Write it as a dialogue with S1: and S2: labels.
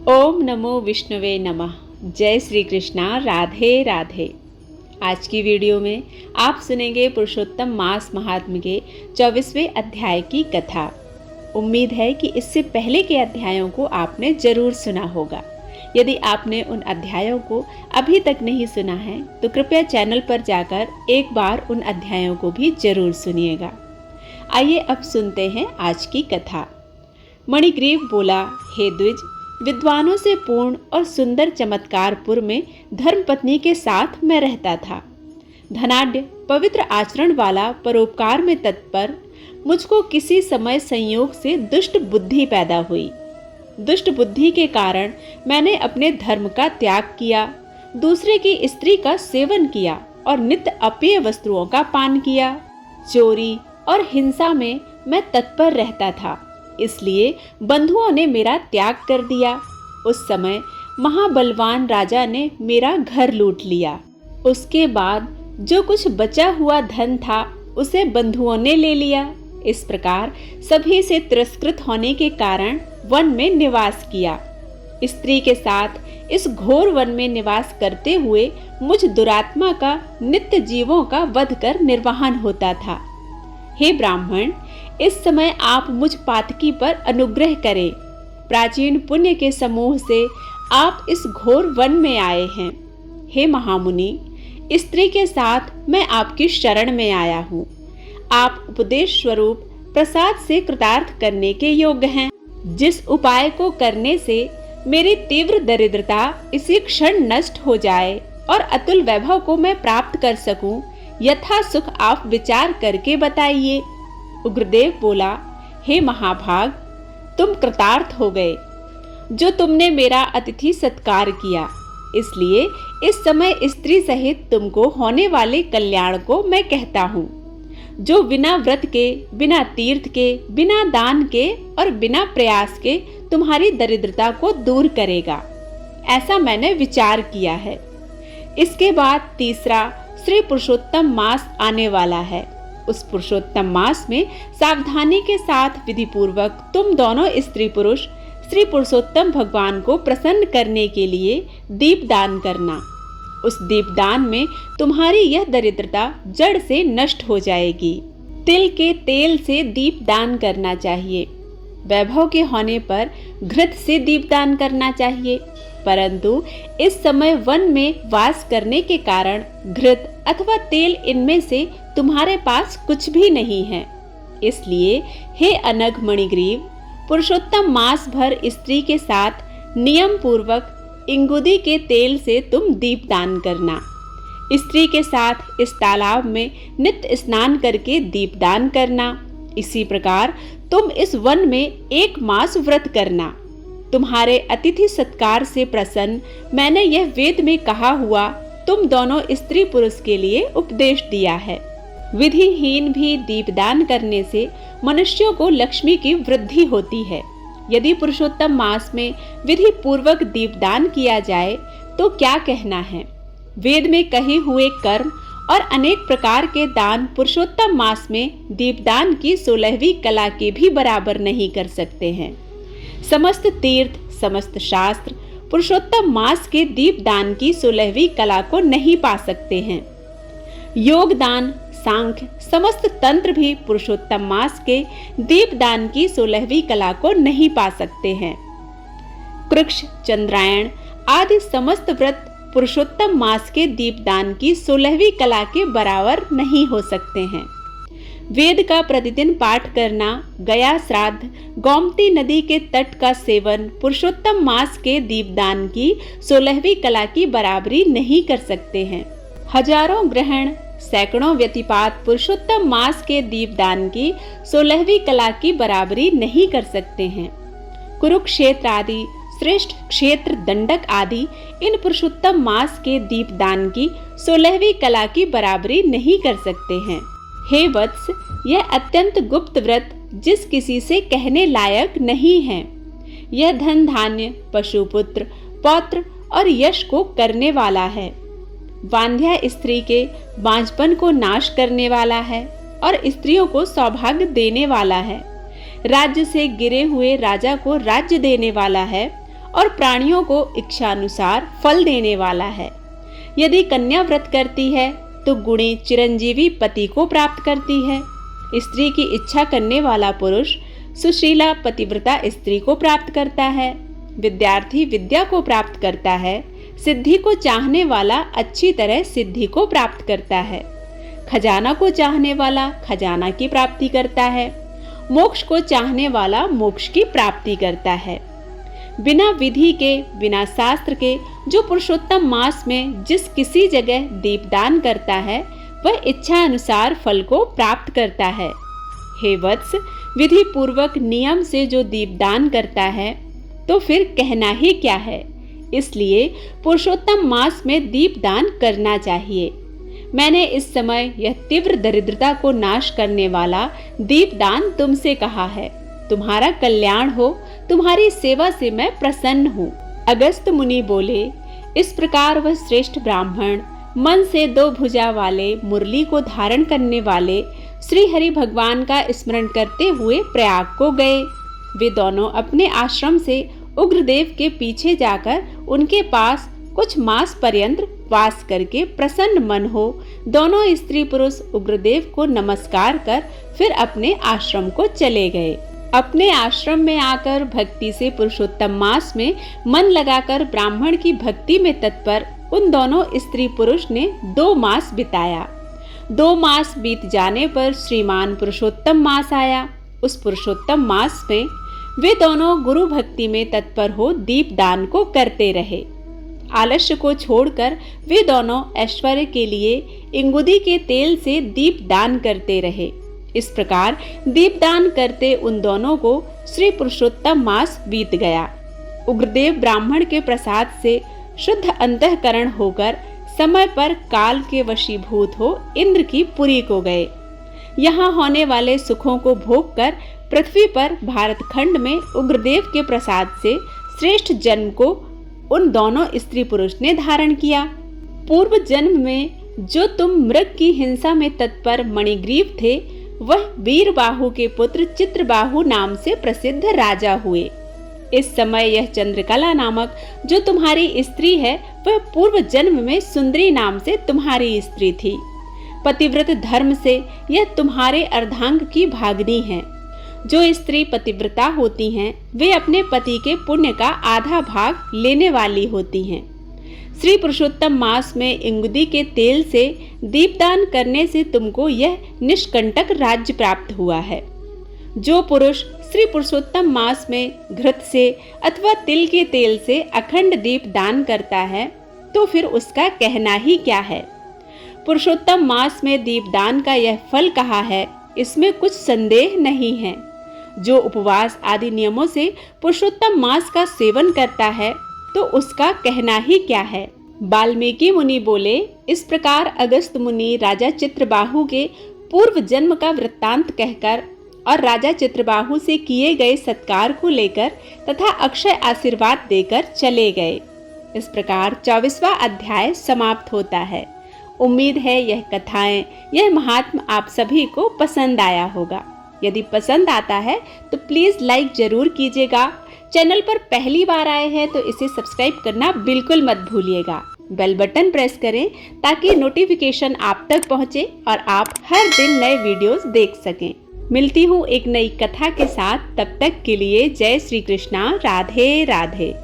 S1: ओम नमो विष्णुवे नमः। जय श्री कृष्णा। राधे राधे। आज की वीडियो में आप सुनेंगे पुरुषोत्तम मास महात्म्य के 24वें अध्याय की कथा। उम्मीद है कि इससे पहले के अध्यायों को आपने जरूर सुना होगा। यदि आपने उन अध्यायों को अभी तक नहीं सुना है तो कृपया चैनल पर जाकर एक बार उन अध्यायों को भी जरूर सुनिएगा। आइए अब सुनते हैं आज की कथा। मणिग्रीव बोला, हे द्विज, विद्वानों से पूर्ण और सुंदर चमत्कारपुर में धर्मपत्नी के साथ मैं रहता था। धनाढ्य, पवित्र आचरण वाला, परोपकार में तत्पर, मुझको किसी समय संयोग से दुष्ट बुद्धि पैदा हुई। दुष्ट बुद्धि के कारण मैंने अपने धर्म का त्याग किया, दूसरे की स्त्री का सेवन किया और नित्य अपेय वस्तुओं का पान किया। चोरी और हिंसा में मैं तत्पर रहता था, इसलिए बंधुओं ने मेरा त्याग कर दिया। उस समय महाबलवान राजा ने मेरा घर लूट लिया। उसके बाद जो कुछ बचा हुआ धन था उसे बंधुओं ने ले लिया। इस प्रकार सभी से तिरस्कृत होने के कारण वन में निवास किया। स्त्री के साथ इस घोर वन में निवास करते हुए मुझ दुरात्मा का नित्य जीवों का वध कर निर्वाहन होता था। हे ब्राह्मण, इस समय आप मुझ पातकी पर अनुग्रह करें। प्राचीन पुण्य के समूह से आप इस घोर वन में आए हैं। हे महामुनि, स्त्री के साथ मैं आपकी शरण में आया हूँ। आप उपदेश स्वरूप प्रसाद से कृतार्थ करने के योग्य हैं। जिस उपाय को करने से मेरी तीव्र दरिद्रता इसी क्षण नष्ट हो जाए और अतुल वैभव को मैं प्राप्त कर सकूं, यथा सुख आप विचार करके बताइए। उग्रदेव बोला, हे महाभाग, तुम कृतार्थ हो गए। जो तुमने मेरा अतिथि सत्कार किया, इसलिए इस समय स्त्री सहित तुमको होने वाले कल्याण को मैं कहता हूँ। जो बिना व्रत के, बिना तीर्थ के, बिना दान के और बिना प्रयास के तुम्हारी दरिद्रता को दूर करेगा, ऐसा मैंने विचार किया है। इसके बाद तीसरा श्री पुरुषोत्तम मास आने वाला है। उस पुरुषोत्तम मास में सावधानी के साथ विधि पूर्वक तुम दोनों स्त्री पुरुष श्री पुरुषोत्तम भगवान को प्रसन्न करने के लिए दीपदान करना। उस दीपदान में तुम्हारी यह दरिद्रता जड़ से नष्ट हो जाएगी। तिल के तेल से दीपदान करना चाहिए। वैभव के होने पर घृत से दीपदान करना चाहिए, परंतु इस समय वन में वास करने के कारण घृत अथवा तेल इनमें से तुम्हारे पास कुछ भी नहीं है। इसलिए हे अनघ मणिग्रीव, पुरुषोत्तम मास भर स्त्री के साथ नियम पूर्वक इंगुदी के तेल से तुम दीपदान करना। स्त्री के साथ इस तालाब में नित्य स्नान करके दीपदान करना। इसी प्रकार तुम इस वन में 1 मास व्रत करना। तुम्हारे अतिथि सत्कार से प्रसन्न मैंने यह वेद में कहा हुआ तुम दोनों स्त्री पुरुष के लिए उपदेश दिया है। विधिहीन भी दीपदान करने से मनुष्यों को लक्ष्मी की वृद्धि होती है। यदि पुरुषोत्तम मास में विधि पूर्वक दीपदान किया जाए तो क्या कहना है। वेद में कहे हुए कर्म और अनेक प्रकार के दान पुरुषोत्तम मास में दीपदान की 16वीं कला के भी बराबर नहीं कर सकते हैं। समस्त तीर्थ, समस्त शास्त्र पुरुषोत्तम मास के दीपदान की 16वीं कला को नहीं पा सकते हैं। योगदान, सांख्य, समस्त तंत्र भी पुरुषोत्तम मास के दीपदान की 16वीं कला को नहीं पा सकते हैं। कृक्ष, चंद्रायण आदि समस्त व्रत पुरुषोत्तम मास के दीपदान की 16वीं कला के बराबर नहीं हो सकते हैं। वेद का प्रतिदिन पाठ करना, गया श्राद्ध, गोमती नदी के तट का सेवन पुरुषोत्तम मास के दीपदान की 16वीं कला की बराबरी नहीं कर सकते हैं। हजारों ग्रहण, सैकड़ों व्यतिपात पुरुषोत्तम मास के दीपदान की 16वीं कला की बराबरी नहीं कर सकते हैं। कुरुक्षेत्र आदि श्रेष्ठ क्षेत्र, दंडक आदि इन पुरुषोत्तम मास के दीपदान की 16वीं कला की बराबरी नहीं कर सकते हैं। हे वत्स, यह अत्यंत गुप्त व्रत जिस किसी से कहने लायक नहीं है। यह धन धान्य, पशुपुत्र, पौत्र और यश को करने वाला है। वांध्या स्त्री के बांझपन को नाश करने वाला है और स्त्रियों को सौभाग्य देने वाला है। राज्य से गिरे हुए राजा को राज्य देने वाला है और प्राणियों को इच्छानुसार फल देने वाला है। यदि कन्या व्रत करती है तो गुणी चिरंजीवी पति को प्राप्त करती है। स्त्री की इच्छा करने वाला पुरुष सुशीला पतिव्रता स्त्री को प्राप्त करता है। विद्यार्थी विद्या को प्राप्त करता है। सिद्धि को चाहने वाला अच्छी तरह सिद्धि को प्राप्त करता है। खजाना को चाहने वाला खजाना की प्राप्ति करता है। मोक्ष को चाहने वाला मोक्ष की प्राप्ति करता है। बिना विधि के, बिना शास्त्र के जो पुरुषोत्तम मास में जिस किसी जगह दीपदान करता है वह इच्छा अनुसार फल को प्राप्त करता है। हे वत्स, विधि पूर्वक नियम से जो दीपदान करता है तो फिर कहना ही क्या है। इसलिए पुरुषोत्तम मास में दीपदान करना चाहिए। मैंने इस समय यह तीव्र दरिद्रता को नाश करने वाला दीपदान तुमसे कहा है। तुम्हारा कल्याण हो, तुम्हारी सेवा से मैं प्रसन्न हूँ। अगस्त मुनि बोले, इस प्रकार वह श्रेष्ठ ब्राह्मण मन से 2 भुजा वाले मुरली को धारण करने वाले श्री हरि भगवान का स्मरण करते हुए प्रयाग को गए। वे दोनों अपने आश्रम से उग्रदेव के पीछे जाकर उनके पास कुछ मास पर्यंत वास करके प्रसन्न मन हो दोनों स्त्री पुरुष उग्रदेव को नमस्कार कर फिर अपने आश्रम को चले गए। अपने आश्रम में आकर भक्ति से पुरुषोत्तम मास में मन लगाकर ब्राह्मण की भक्ति में तत्पर उन दोनों स्त्री पुरुष ने 2 मास बिताया। 2 मास बीत जाने पर श्रीमान पुरुषोत्तम मास आया। उस पुरुषोत्तम मास में वे दोनों गुरु भक्ति में तत्पर हो दीपदान को करते रहे। आलस्य को छोड़कर वे दोनों ऐश्वर्य के लिए इंगुदी के तेल से दीपदान करते रहे। इस प्रकार दीपदान करते उन दोनों को श्री पुरुषोत्तम मास बीत गया। उग्रदेव ब्राह्मण के प्रसाद से शुद्ध अंतःकरण होकर समय पर काल के वशीभूत हो इंद्र की पुरी को गए। यहाँ होने वाले सुखों को भोग कर पृथ्वी पर भारत खंड में उग्रदेव के प्रसाद से श्रेष्ठ जन्म को उन दोनों स्त्री पुरुष ने धारण किया। पूर्व जन्म में जो तुम मृग की हिंसा में तत्पर मणिग्रीव थे वह वीरबाहु के पुत्र चित्रबाहु नाम से प्रसिद्ध राजा हुए। इस समय यह चंद्रकला नामक जो तुम्हारी स्त्री है वह पूर्व जन्म में सुंदरी नाम से तुम्हारी स्त्री थी। पतिव्रत धर्म से यह तुम्हारे अर्धांग की भागनी है। जो स्त्री पतिव्रता होती हैं वे अपने पति के पुण्य का आधा भाग लेने वाली होती हैं। श्री पुरुषोत्तम मास में इंगुदी के तेल से दीपदान करने से तुमको यह निष्कंटक राज्य प्राप्त हुआ है। जो पुरुष श्री पुरुषोत्तम मास में घृत से अथवा तिल के तेल से अखंड दीप दान करता है तो फिर उसका कहना ही क्या है। पुरुषोत्तम मास में दीपदान का यह फल कहा है, इसमें कुछ संदेह नहीं है। जो उपवास आदि नियमों से पुरुषोत्तम मास का सेवन करता है तो उसका कहना ही क्या है। वाल्मीकि मुनि बोले, इस प्रकार अगस्त मुनि राजा चित्रबाहु के पूर्व जन्म का वृत्तांत कहकर और राजा चित्रबाहु से किए गए सत्कार को लेकर तथा अक्षय आशीर्वाद देकर चले गए। इस प्रकार 24वां अध्याय समाप्त होता है। उम्मीद है यह कथाएं, यह महात्म आप सभी को पसंद आया होगा। यदि पसंद आता है तो प्लीज लाइक जरूर कीजिएगा। चैनल पर पहली बार आए हैं तो इसे सब्सक्राइब करना बिल्कुल मत भूलिएगा। बेल बटन प्रेस करें ताकि नोटिफिकेशन आप तक पहुंचे और आप हर दिन नए वीडियोस देख सकें। मिलती हूँ एक नई कथा के साथ, तब तक के लिए जय श्री कृष्णा, राधे राधे।